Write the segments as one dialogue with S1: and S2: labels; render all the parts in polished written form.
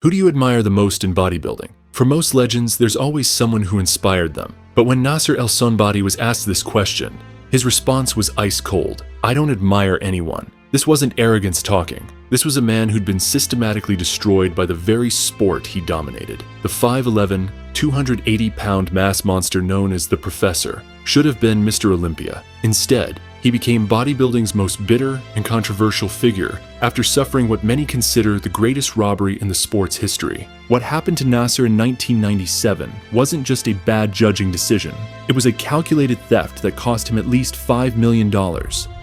S1: Who do you admire the most in bodybuilding? For most legends, there's always someone who inspired them. But when Nasser El Sonbaty was asked this question, his response was ice cold. I don't admire anyone. This wasn't arrogance talking. This was a man who'd been systematically destroyed by the very sport he dominated. The 5'11", 280-pound mass monster known as the Professor should have been Mr. Olympia. Instead, he became bodybuilding's most bitter and controversial figure after suffering what many consider the greatest robbery in the sport's history. What happened to Nasser in 1997 wasn't just a bad judging decision. It was a calculated theft that cost him at least $5 million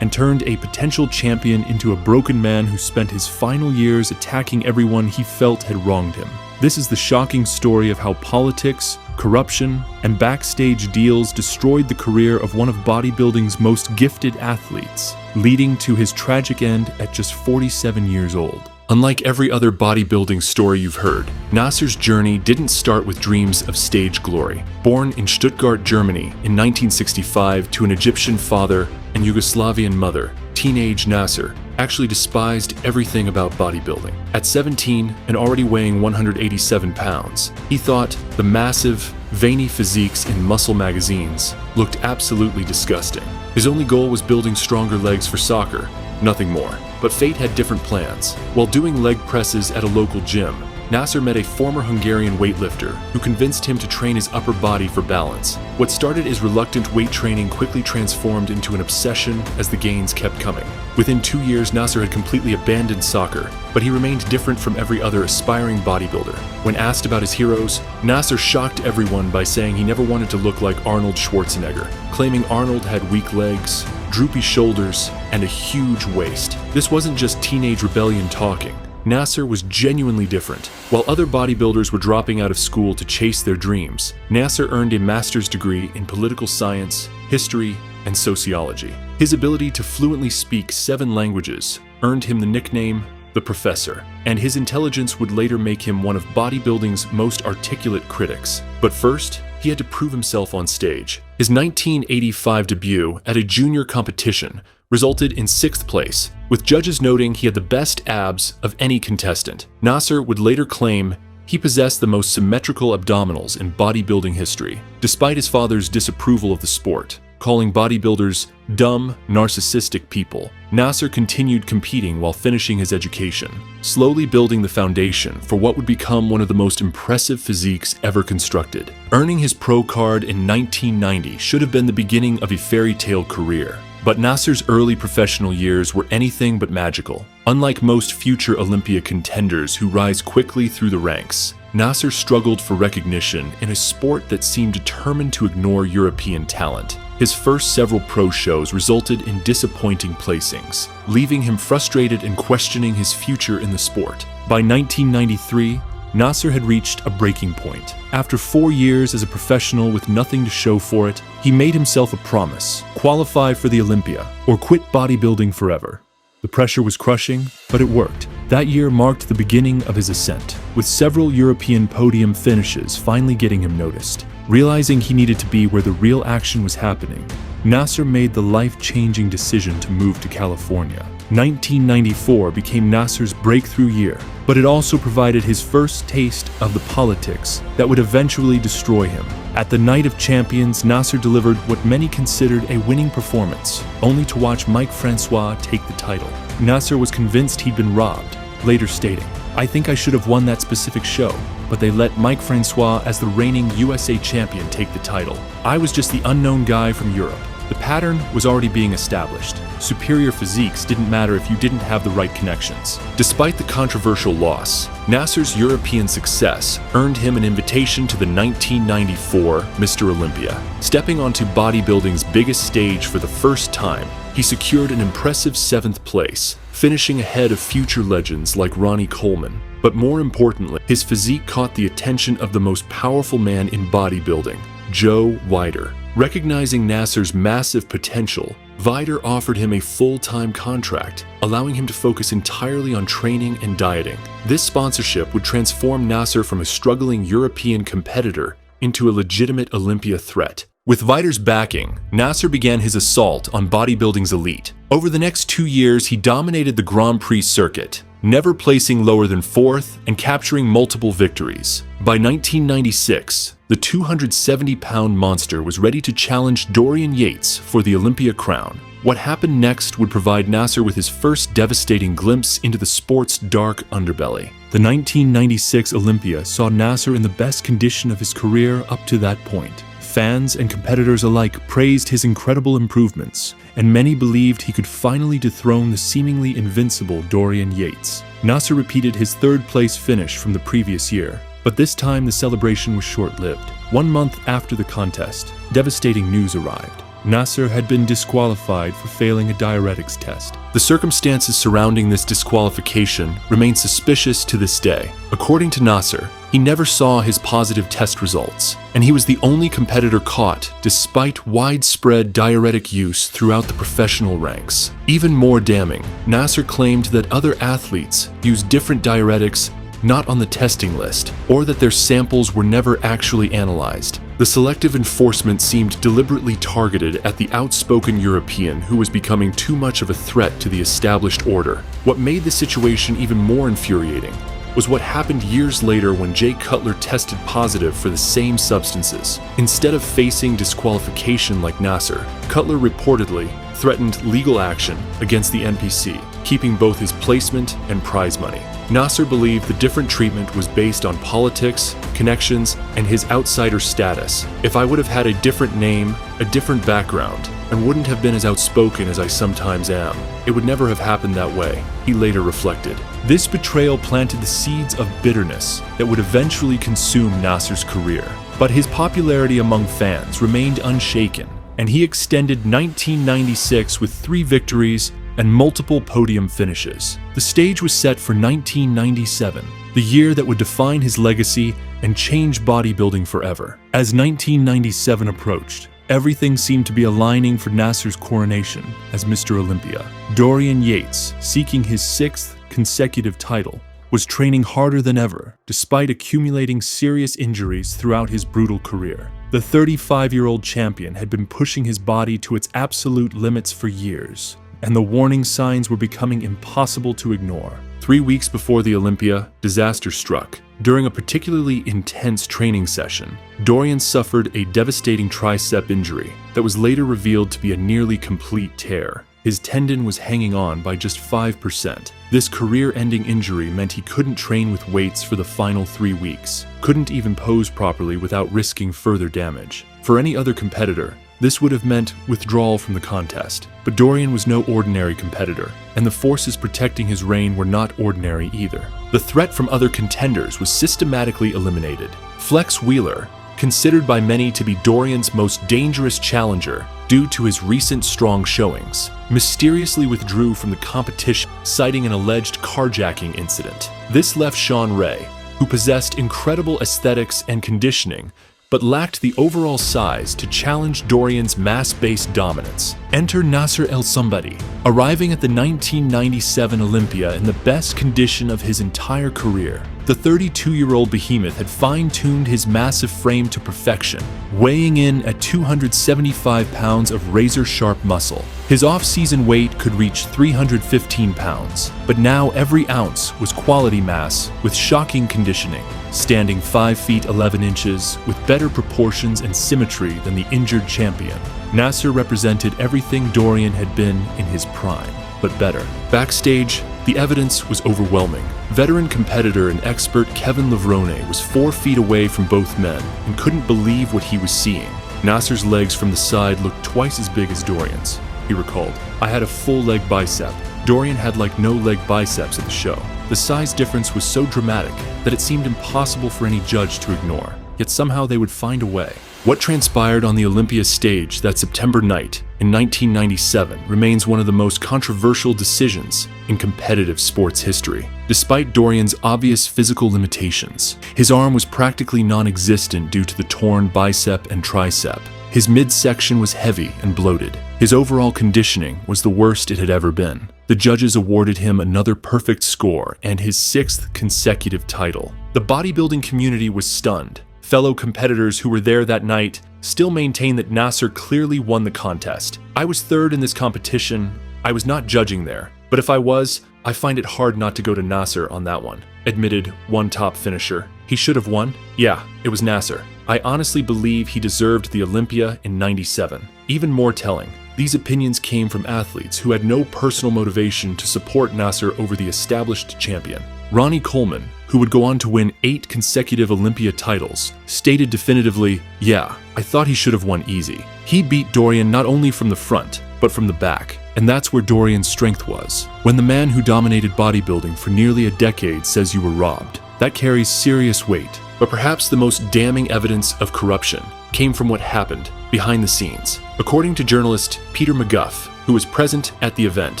S1: and turned a potential champion into a broken man who spent his final years attacking everyone he felt had wronged him. This is the shocking story of how politics, corruption, and backstage deals destroyed the career of one of bodybuilding's most gifted athletes, leading to his tragic end at just 47 years old. Unlike every other bodybuilding story you've heard, Nasser's journey didn't start with dreams of stage glory. Born in Stuttgart, Germany in 1965 to an Egyptian father and Yugoslavian mother, teenage Nasser actually despised everything about bodybuilding. At 17 and already weighing 187 pounds, he thought the massive, veiny physiques in muscle magazines looked absolutely disgusting. His only goal was building stronger legs for soccer, nothing more. But fate had different plans. While doing leg presses at a local gym, Nasser met a former Hungarian weightlifter who convinced him to train his upper body for balance. What started as reluctant weight training quickly transformed into an obsession as the gains kept coming. Within 2 years, Nasser had completely abandoned soccer, but he remained different from every other aspiring bodybuilder. When asked about his heroes, Nasser shocked everyone by saying he never wanted to look like Arnold Schwarzenegger, claiming Arnold had weak legs, droopy shoulders, and a huge waist. This wasn't just teenage rebellion talking. Nasser was genuinely different. While other bodybuilders were dropping out of school to chase their dreams, Nasser earned a master's degree in political science, history, and sociology. His ability to fluently speak 7 languages earned him the nickname the Professor, and his intelligence would later make him one of bodybuilding's most articulate critics. But first, he had to prove himself on stage. His 1985 debut at a junior competition resulted in 6th place, with judges noting he had the best abs of any contestant. Nasser would later claim he possessed the most symmetrical abdominals in bodybuilding history, despite his father's disapproval of the sport, calling bodybuilders dumb, narcissistic people. Nasser continued competing while finishing his education, slowly building the foundation for what would become one of the most impressive physiques ever constructed. Earning his pro card in 1990 should have been the beginning of a fairy tale career. But Nasser's early professional years were anything but magical. Unlike most future Olympia contenders who rise quickly through the ranks, Nasser struggled for recognition in a sport that seemed determined to ignore European talent. His first several pro shows resulted in disappointing placings, leaving him frustrated and questioning his future in the sport. By 1993, Nasser had reached a breaking point. After 4 years as a professional with nothing to show for it, he made himself a promise: qualify for the Olympia or quit bodybuilding forever. The pressure was crushing, but it worked. That year marked the beginning of his ascent, with several European podium finishes finally getting him noticed. Realizing he needed to be where the real action was happening, Nasser made the life-changing decision to move to California. 1994 became Nasser's breakthrough year, but it also provided his first taste of the politics that would eventually destroy him. At the Night of Champions, Nasser delivered what many considered a winning performance, only to watch Mike Francois take the title. Nasser was convinced he'd been robbed, later stating, "I think I should have won that specific show, but they let Mike Francois as the reigning USA champion take the title. I was just the unknown guy from Europe." The pattern was already being established. Superior physiques didn't matter if you didn't have the right connections. Despite the controversial loss, Nasser's European success earned him an invitation to the 1994 Mr. Olympia. Stepping onto bodybuilding's biggest stage for the first time, he secured an impressive 7th place, finishing ahead of future legends like Ronnie Coleman. But more importantly, his physique caught the attention of the most powerful man in bodybuilding, Joe Weider. Recognizing Nasser's massive potential, Weider offered him a full-time contract, allowing him to focus entirely on training and dieting. This sponsorship would transform Nasser from a struggling European competitor into a legitimate Olympia threat. With Weider's backing, Nasser began his assault on bodybuilding's elite. Over the next 2 years, he dominated the Grand Prix circuit, never placing lower than 4th and capturing multiple victories. By 1996, the 270-pound monster was ready to challenge Dorian Yates for the Olympia crown. What happened next would provide Nasser with his first devastating glimpse into the sport's dark underbelly. The 1996 Olympia saw Nasser in the best condition of his career up to that point. Fans and competitors alike praised his incredible improvements, and many believed he could finally dethrone the seemingly invincible Dorian Yates. Nasser repeated his third-place finish from the previous year, but this time the celebration was short-lived. 1 month after the contest, devastating news arrived. Nasser had been disqualified for failing a diuretics test. The circumstances surrounding this disqualification remain suspicious to this day. According to Nasser, he never saw his positive test results, and he was the only competitor caught despite widespread diuretic use throughout the professional ranks. Even more damning, Nasser claimed that other athletes used different diuretics not on the testing list, or that their samples were never actually analyzed. The selective enforcement seemed deliberately targeted at the outspoken European who was becoming too much of a threat to the established order. What made the situation even more infuriating was what happened years later when Jay Cutler tested positive for the same substances. Instead of facing disqualification like Nasser, Cutler reportedly threatened legal action against the NPC, keeping both his placement and prize money. Nasser believed the different treatment was based on politics, connections, and his outsider status. If I would have had a different name, a different background, and wouldn't have been as outspoken as I sometimes am, it would never have happened that way, he later reflected. This betrayal planted the seeds of bitterness that would eventually consume Nasser's career. But his popularity among fans remained unshaken, and he extended 1996 with 3 victories and multiple podium finishes. The stage was set for 1997, the year that would define his legacy and change bodybuilding forever. As 1997 approached, everything seemed to be aligning for Nasser's coronation as Mr. Olympia. Dorian Yates, seeking his 6th consecutive title, was training harder than ever, despite accumulating serious injuries throughout his brutal career. The 35-year-old champion had been pushing his body to its absolute limits for years, and the warning signs were becoming impossible to ignore. 3 weeks before the Olympia, disaster struck. During a particularly intense training session, Dorian suffered a devastating tricep injury that was later revealed to be a nearly complete tear. His tendon was hanging on by just 5%. This career-ending injury meant he couldn't train with weights for the final 3 weeks, couldn't even pose properly without risking further damage. For any other competitor, this would have meant withdrawal from the contest. But Dorian was no ordinary competitor, and the forces protecting his reign were not ordinary either. The threat from other contenders was systematically eliminated. Flex Wheeler, considered by many to be Dorian's most dangerous challenger due to his recent strong showings, mysteriously withdrew from the competition, citing an alleged carjacking incident. This left Sean Ray, who possessed incredible aesthetics and conditioning, but lacked the overall size to challenge Dorian's mass-based dominance. Enter Nasser El Sonbaty, arriving at the 1997 Olympia in the best condition of his entire career. The 32-year-old behemoth had fine-tuned his massive frame to perfection, weighing in at 275 pounds of razor-sharp muscle. His off-season weight could reach 315 pounds, but now every ounce was quality mass with shocking conditioning. Standing 5 feet 11 inches with better proportions and symmetry than the injured champion, Nasser represented everything Dorian had been in his prime, but better. Backstage, the evidence was overwhelming. Veteran competitor and expert Kevin Levrone was 4 feet away from both men and couldn't believe what he was seeing. Nasser's legs from the side looked twice as big as Dorian's, he recalled. I had a full leg bicep. Dorian had like no leg biceps at the show. The size difference was so dramatic that it seemed impossible for any judge to ignore, yet somehow they would find a way. What transpired on the Olympia stage that September night in 1997 remains one of the most controversial decisions in competitive sports history. Despite Dorian's obvious physical limitations, his arm was practically non-existent due to the torn bicep and tricep. His midsection was heavy and bloated. His overall conditioning was the worst it had ever been. The judges awarded him another perfect score and his 6th consecutive title. The bodybuilding community was stunned. Fellow competitors who were there that night still maintain that Nasser clearly won the contest. I was 3rd in this competition. I was not judging there, but if I was, I find it hard not to go to Nasser on that one, admitted one top finisher. He should have won? Yeah, it was Nasser. I honestly believe he deserved the Olympia in '97. Even more telling, these opinions came from athletes who had no personal motivation to support Nasser over the established champion. Ronnie Coleman, who would go on to win 8 consecutive Olympia titles, stated definitively, "Yeah, I thought he should have won easy. He beat Dorian not only from the front, but from the back. And that's where Dorian's strength was. When the man who dominated bodybuilding for nearly a decade says you were robbed, that carries serious weight. But perhaps the most damning evidence of corruption came from what happened behind the scenes. According to journalist Peter McGuff, who was present at the event,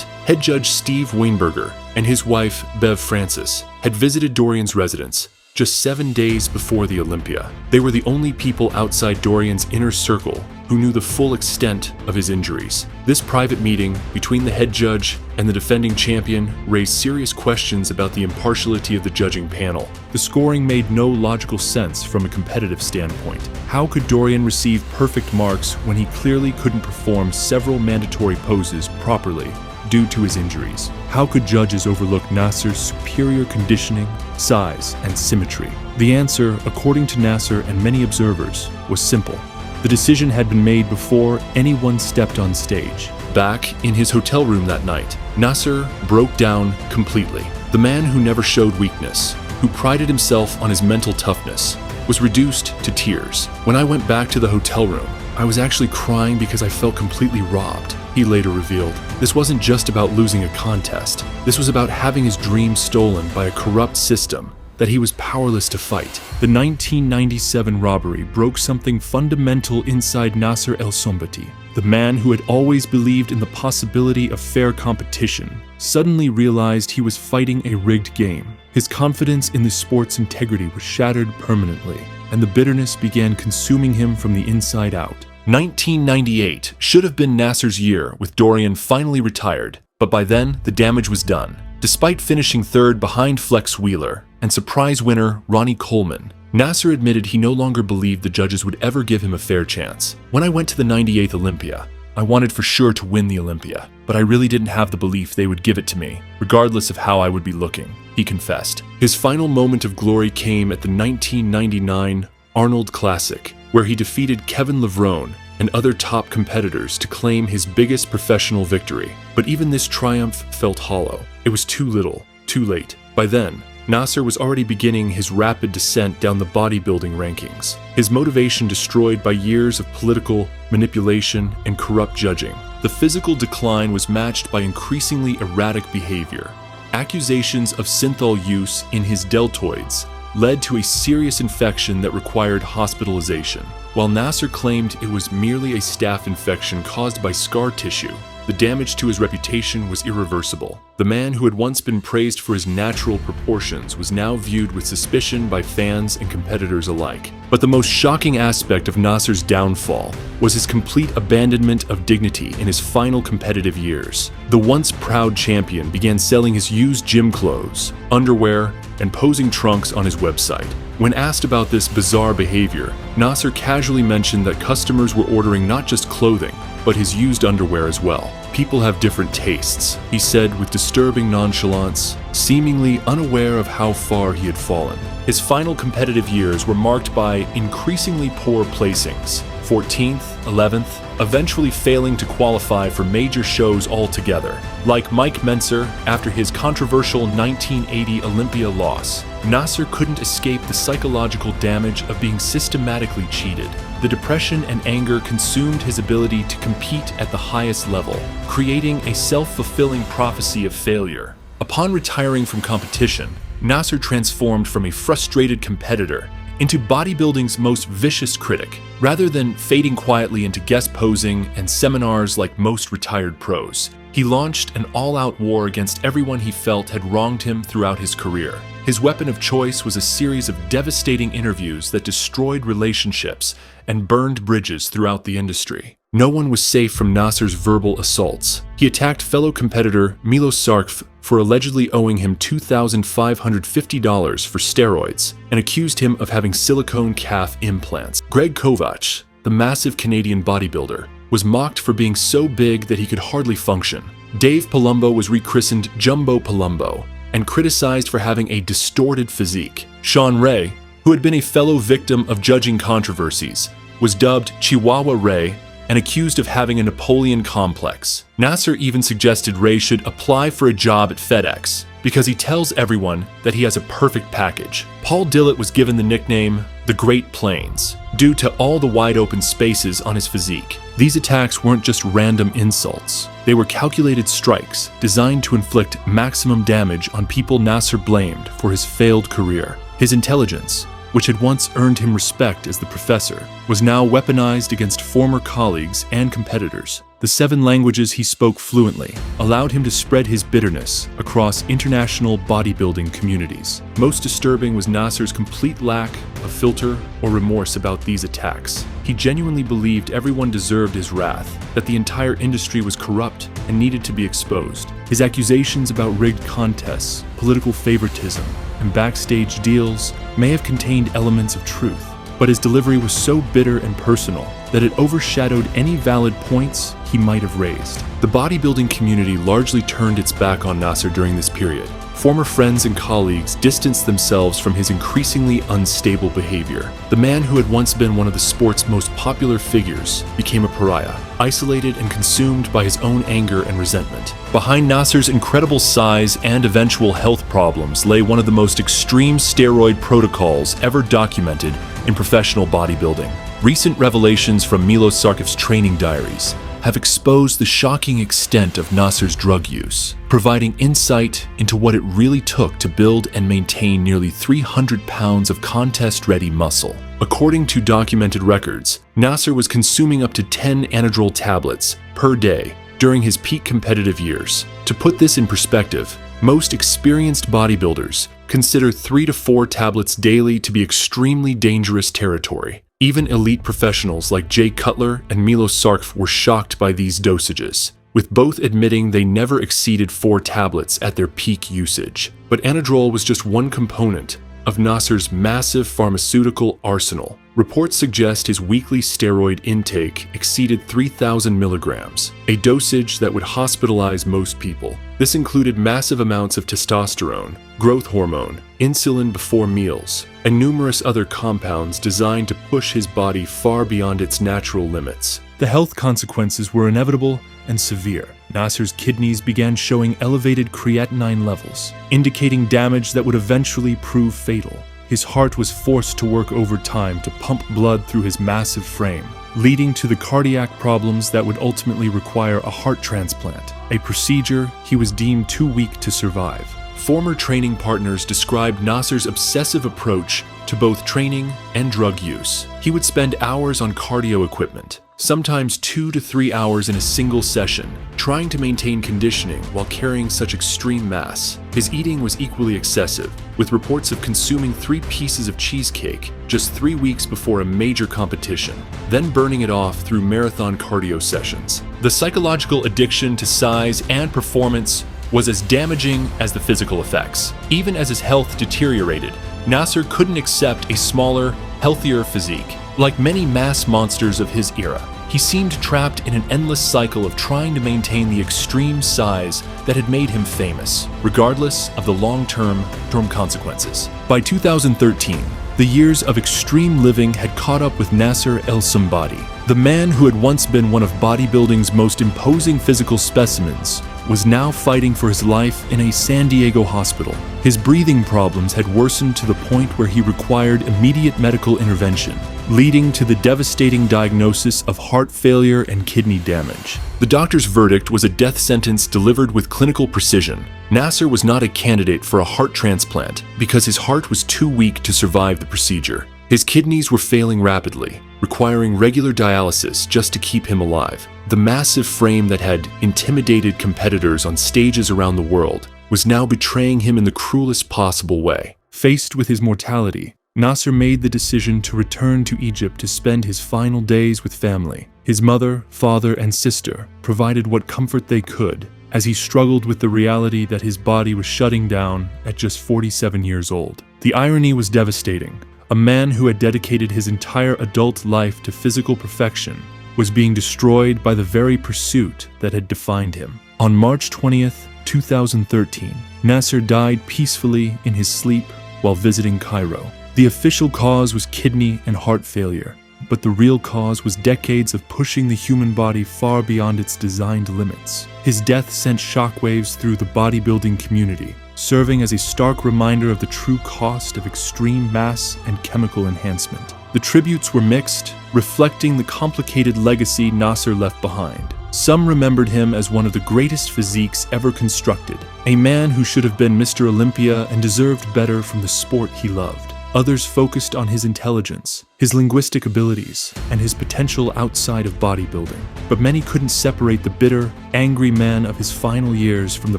S1: head judge Steve Weinberger and his wife, Bev Francis, had visited Dorian's residence just 7 days before the Olympia. They were the only people outside Dorian's inner circle who knew the full extent of his injuries. This private meeting between the head judge and the defending champion raised serious questions about the impartiality of the judging panel. The scoring made no logical sense from a competitive standpoint. How could Dorian receive perfect marks when he clearly couldn't perform several mandatory poses properly due to his injuries? How could judges overlook Nasser's superior conditioning, size, and symmetry? The answer, according to Nasser and many observers, was simple. The decision had been made before anyone stepped on stage. Back in his hotel room that night, Nasser broke down completely. The man who never showed weakness, who prided himself on his mental toughness, was reduced to tears. When I went back to the hotel room, I was actually crying because I felt completely robbed, he later revealed. This wasn't just about losing a contest. This was about having his dream stolen by a corrupt system that he was powerless to fight. The 1997 robbery broke something fundamental inside Nasser El Sonbaty. The man who had always believed in the possibility of fair competition suddenly realized he was fighting a rigged game. His confidence in the sport's integrity was shattered permanently, and the bitterness began consuming him from the inside out. 1998 should have been Nasser's year, with Dorian finally retired, but by then the damage was done. Despite finishing third behind Flex Wheeler and surprise winner Ronnie Coleman, Nasser admitted he no longer believed the judges would ever give him a fair chance. When I went to the '98 Olympia, I wanted for sure to win the Olympia, but I really didn't have the belief they would give it to me, regardless of how I would be looking, he confessed. His final moment of glory came at the 1999 Arnold Classic, where he defeated Kevin Levrone and other top competitors to claim his biggest professional victory. But even this triumph felt hollow. It was too little, too late. By then, Nasser was already beginning his rapid descent down the bodybuilding rankings, his motivation destroyed by years of political manipulation and corrupt judging. The physical decline was matched by increasingly erratic behavior. Accusations of synthol use in his deltoids led to a serious infection that required hospitalization. While Nasser claimed it was merely a staph infection caused by scar tissue, the damage to his reputation was irreversible. The man who had once been praised for his natural proportions was now viewed with suspicion by fans and competitors alike. But the most shocking aspect of Nasser's downfall was his complete abandonment of dignity in his final competitive years. The once proud champion began selling his used gym clothes, underwear, and posing trunks on his website. When asked about this bizarre behavior, Nasser casually mentioned that customers were ordering not just clothing, but his used underwear as well. People have different tastes, he said with disturbing nonchalance, seemingly unaware of how far he had fallen. His final competitive years were marked by increasingly poor placings, 14th, 11th, eventually failing to qualify for major shows altogether. Like Mike Mentzer, after his controversial 1980 Olympia loss, Nasser couldn't escape the psychological damage of being systematically cheated. The depression and anger consumed his ability to compete at the highest level, creating a self-fulfilling prophecy of failure. Upon retiring from competition, Nasser transformed from a frustrated competitor into bodybuilding's most vicious critic. Rather than fading quietly into guest posing and seminars like most retired pros, he launched an all-out war against everyone he felt had wronged him throughout his career. His weapon of choice was a series of devastating interviews that destroyed relationships and burned bridges throughout the industry. No one was safe from Nasser's verbal assaults. He attacked fellow competitor Milo Sarkf for allegedly owing him $2,550 for steroids and accused him of having silicone calf implants. Greg Kovach, the massive Canadian bodybuilder, was mocked for being so big that he could hardly function. Dave Palumbo was rechristened Jumbo Palumbo and criticized for having a distorted physique. Sean Ray, who had been a fellow victim of judging controversies, was dubbed Chihuahua Ray and accused of having a Napoleon complex. Nasser even suggested Ray should apply for a job at FedEx because he tells everyone that he has a perfect package. Paul Dillett was given the nickname the Great Plains due to all the wide open spaces on his physique. These attacks weren't just random insults. They were calculated strikes designed to inflict maximum damage on people Nasser blamed for his failed career. His intelligence, which had once earned him respect as the professor, was now weaponized against former colleagues and competitors. The 7 languages he spoke fluently allowed him to spread his bitterness across international bodybuilding communities. Most disturbing was Nasser's complete lack of filter or remorse about these attacks. He genuinely believed everyone deserved his wrath, that the entire industry was corrupt and needed to be exposed. His accusations about rigged contests, political favoritism, and backstage deals may have contained elements of truth, but his delivery was so bitter and personal that it overshadowed any valid points he might have raised. The bodybuilding community largely turned its back on Nasser during this period. Former friends and colleagues distanced themselves from his increasingly unstable behavior. The man who had once been one of the sport's most popular figures became a pariah, isolated and consumed by his own anger and resentment. Behind Nasser's incredible size and eventual health problems lay one of the most extreme steroid protocols ever documented in professional bodybuilding. Recent revelations from Milos Sarkis's training diaries have exposed the shocking extent of Nasser's drug use, providing insight into what it really took to build and maintain nearly 300 pounds of contest-ready muscle. According to documented records, Nasser was consuming up to 10 anadrol tablets per day during his peak competitive years. To put this in perspective, most experienced bodybuilders consider 3 to 4 tablets daily to be extremely dangerous territory. Even elite professionals like Jay Cutler and Milos Sarkis were shocked by these dosages, with both admitting they never exceeded 4 tablets at their peak usage. But anadrol was just one component of Nasser's massive pharmaceutical arsenal. Reports suggest his weekly steroid intake exceeded 3,000 milligrams, a dosage that would hospitalize most people. This included massive amounts of testosterone, growth hormone, insulin before meals, and numerous other compounds designed to push his body far beyond its natural limits. The health consequences were inevitable and severe. Nasser's kidneys began showing elevated creatinine levels, indicating damage that would eventually prove fatal. His heart was forced to work overtime to pump blood through his massive frame, leading to the cardiac problems that would ultimately require a heart transplant, a procedure he was deemed too weak to survive. Former training partners described Nasser's obsessive approach to both training and drug use. He would spend hours on cardio equipment, sometimes 2 to 3 hours in a single session, trying to maintain conditioning while carrying such extreme mass. His eating was equally excessive, with reports of consuming 3 pieces of cheesecake just 3 weeks before a major competition, then burning it off through marathon cardio sessions. The psychological addiction to size and performance was as damaging as the physical effects. Even as his health deteriorated, Nasser couldn't accept a smaller, healthier physique. Like many mass monsters of his era, he seemed trapped in an endless cycle of trying to maintain the extreme size that had made him famous, regardless of the long-term consequences. By 2013, the years of extreme living had caught up with Nasser El Sonbaty. The man who had once been one of bodybuilding's most imposing physical specimens was now fighting for his life in a San Diego hospital. His breathing problems had worsened to the point where he required immediate medical intervention, leading to the devastating diagnosis of heart failure and kidney damage. The doctor's verdict was a death sentence delivered with clinical precision. Nasser was not a candidate for a heart transplant because his heart was too weak to survive the procedure. His kidneys were failing rapidly, requiring regular dialysis just to keep him alive. The massive frame that had intimidated competitors on stages around the world was now betraying him in the cruelest possible way. Faced with his mortality, Nasser made the decision to return to Egypt to spend his final days with family. His mother, father, and sister provided what comfort they could as he struggled with the reality that his body was shutting down at just 47 years old. The irony was devastating. A man who had dedicated his entire adult life to physical perfection was being destroyed by the very pursuit that had defined him. On March 20th, 2013, Nasser died peacefully in his sleep while visiting Cairo. The official cause was kidney and heart failure, but the real cause was decades of pushing the human body far beyond its designed limits. His death sent shockwaves through the bodybuilding community, serving as a stark reminder of the true cost of extreme mass and chemical enhancement. The tributes were mixed, reflecting the complicated legacy Nasser left behind. Some remembered him as one of the greatest physiques ever constructed, a man who should have been Mr. Olympia and deserved better from the sport he loved. Others focused on his intelligence, his linguistic abilities, and his potential outside of bodybuilding. But many couldn't separate the bitter, angry man of his final years from the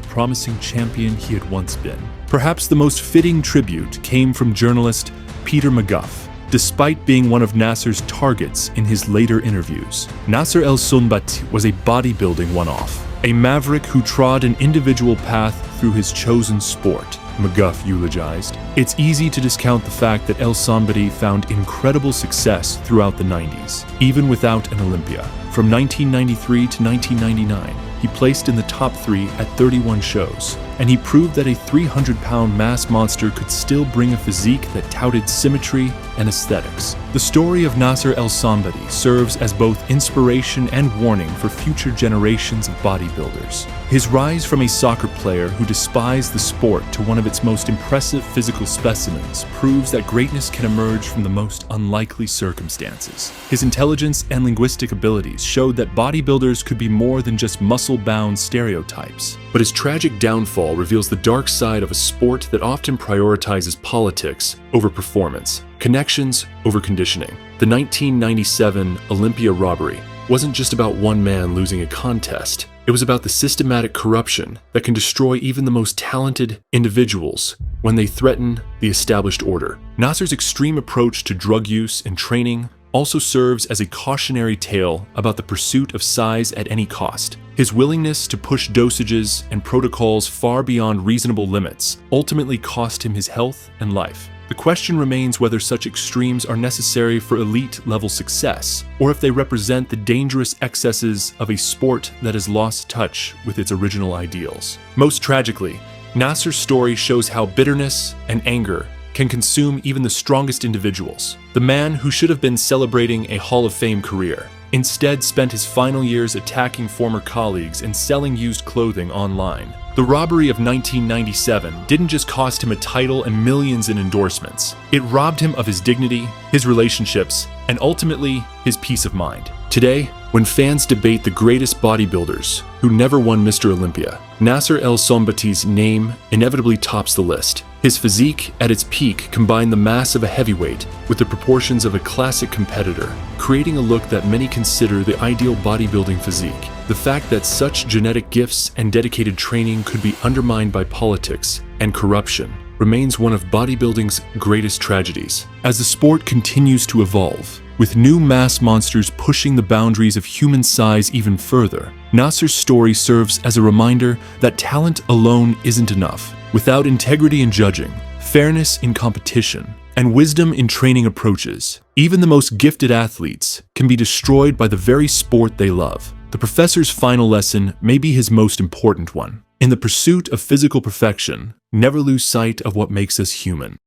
S1: promising champion he had once been. Perhaps the most fitting tribute came from journalist Peter McGuff. Despite being one of Nasser's targets in his later interviews, Nasser El Sonbaty was a bodybuilding one-off, a maverick who trod an individual path through his chosen sport, McGuff eulogized. It's easy to discount the fact that El Sonbaty found incredible success throughout the 90s, even without an Olympia. From 1993 to 1999, he placed in the top 3 at 31 shows, and he proved that a 300-pound mass monster could still bring a physique that touted symmetry and aesthetics. The story of Nasser El Sonbaty serves as both inspiration and warning for future generations of bodybuilders. His rise from a soccer player who despised the sport to one of its most impressive physical specimens proves that greatness can emerge from the most unlikely circumstances. His intelligence and linguistic abilities showed that bodybuilders could be more than just muscle-bound stereotypes. But his tragic downfall reveals the dark side of a sport that often prioritizes politics over performance, connections over conditioning. The 1997 Olympia robbery wasn't just about one man losing a contest. It was about the systematic corruption that can destroy even the most talented individuals when they threaten the established order. Nasser's extreme approach to drug use and training also serves as a cautionary tale about the pursuit of size at any cost. His willingness to push dosages and protocols far beyond reasonable limits ultimately cost him his health and life. The question remains whether such extremes are necessary for elite-level success, or if they represent the dangerous excesses of a sport that has lost touch with its original ideals. Most tragically, Nasser's story shows how bitterness and anger can consume even the strongest individuals. The man who should have been celebrating a Hall of Fame career instead spent his final years attacking former colleagues and selling used clothing online. The robbery of 1997 didn't just cost him a title and millions in endorsements. It robbed him of his dignity, his relationships, and ultimately, his peace of mind. Today, when fans debate the greatest bodybuilders who never won Mr. Olympia, Nasser El Sonbaty's name inevitably tops the list. His physique at its peak combined the mass of a heavyweight with the proportions of a classic competitor, creating a look that many consider the ideal bodybuilding physique. The fact that such genetic gifts and dedicated training could be undermined by politics and corruption remains one of bodybuilding's greatest tragedies. As the sport continues to evolve, with new mass monsters pushing the boundaries of human size even further, Nasser's story serves as a reminder that talent alone isn't enough. Without integrity in judging, fairness in competition, and wisdom in training approaches, even the most gifted athletes can be destroyed by the very sport they love. The professor's final lesson may be his most important one. In the pursuit of physical perfection, never lose sight of what makes us human.